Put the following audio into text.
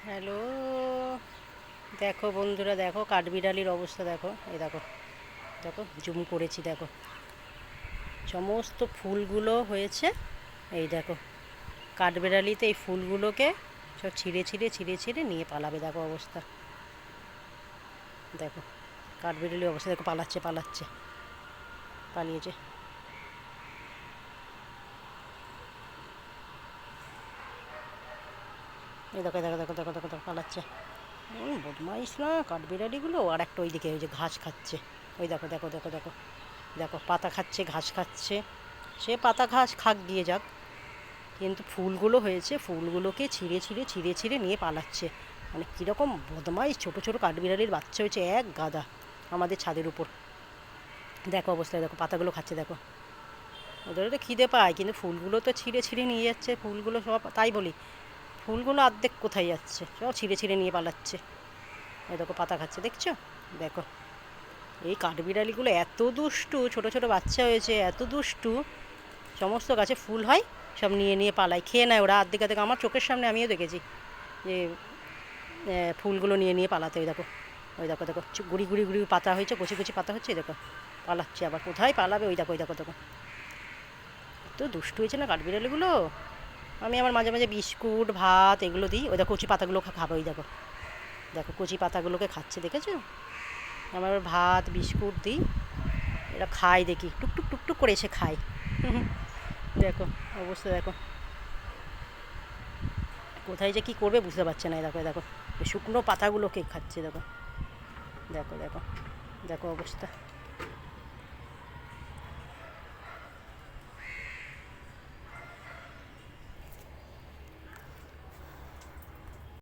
Hello, দেখো বন্ধুরা, দেখো কাঠবিড়ালির অবস্থা দেখো। এই দেখো, দেখো জুম করেছি, দেখো সমস্ত ফুলগুলো হয়েছে। এই দেখো, কাঠবিড়ালিতে এই ফুলগুলোকে সব ছিঁড়ে ছিঁড়ে ছিঁড়ে ছিঁড়ে নিয়ে পালাবে। দেখো অবস্থা, দেখো কাঠবিড়ালির অবস্থা দেখো, পালাচ্ছে পালাচ্ছে, পালিয়েছে। এই দেখো দেখো দেখো দেখো দেখো দেখো পালাচ্ছে। বদমাইশ না কাঠবিড়ালিগুলো। আর একটা ওই দিকে ওই যে ঘাস খাচ্ছে, ওই দেখো দেখো দেখো দেখো দেখো পাতা খাচ্ছে, ঘাস খাচ্ছে। সে পাতা ঘাস খাক গিয়ে যাক, কিন্তু ফুলগুলো হয়েছে, ফুলগুলোকে ছিঁড়ে ছিঁড়ে ছিঁড়ে ছিঁড়ে নিয়ে পালাচ্ছে। মানে কীরকম বদমাইশ, ছোটো ছোটো কাঠবিড়ালির বাচ্চা হয়েছে এক গাদা আমাদের ছাদের উপর। দেখো অবস্থায়, দেখো পাতাগুলো খাচ্ছে, দেখো ওদেরও তো খিদে পায়, কিন্তু ফুলগুলো তো ছিঁড়ে ছিঁড়ে নিয়ে যাচ্ছে। ফুলগুলো সব, তাই বলি, ফুলগুলো অর্ধেক কোথায় যাচ্ছে, সব ছিঁড়ে ছিঁড়ে নিয়ে পালাচ্ছে। এই দেখো পাতা খাচ্ছে, দেখছো? দেখো এই কাঠবিড়ালিগুলো এত দুষ্টু, ছোট ছোট বাচ্চা হয়েছে, এত দুষ্টু। সমস্ত গাছে ফুল হয়, সব নিয়ে নিয়ে পালায়, খেয়ে নেয় ওরা আর্ধেক আর্ধেক। আমার চোখের সামনে আমিও দেখেছি যে ফুলগুলো নিয়ে নিয়ে পালাতে। ওই দেখো, ওই দেখো দেখো গুড়ি গুড়ি গুড়ি পাতা হয়েছে, কচি কচি পাতা হচ্ছে, দেখো পালাচ্ছে। আবার কোথায় পালাবে, ওই দেখো ওই দেখো দেখো। তো দুষ্টু হয়েছে না কাঠবিড়ালিগুলো। আমি আমার মাঝে মাঝে বিস্কুট ভাত এগুলো দিই। ওই দেখো কচি পাতাগুলো খাবে, ওই দেখো দেখো কচি পাতাগুলোকে খাচ্ছে, দেখেছো? আমার ভাত বিস্কুট দিই, এরা খায়, দেখি টুকটুক টুকটুক করে এসে খায়। দেখো অবস্থা, দেখো কোথায় যে কী করবে বুঝতে পারছে না। দেখো দেখো শুকনো পাতাগুলোকে খাচ্ছে, দেখো দেখো দেখো দেখো অবস্থা।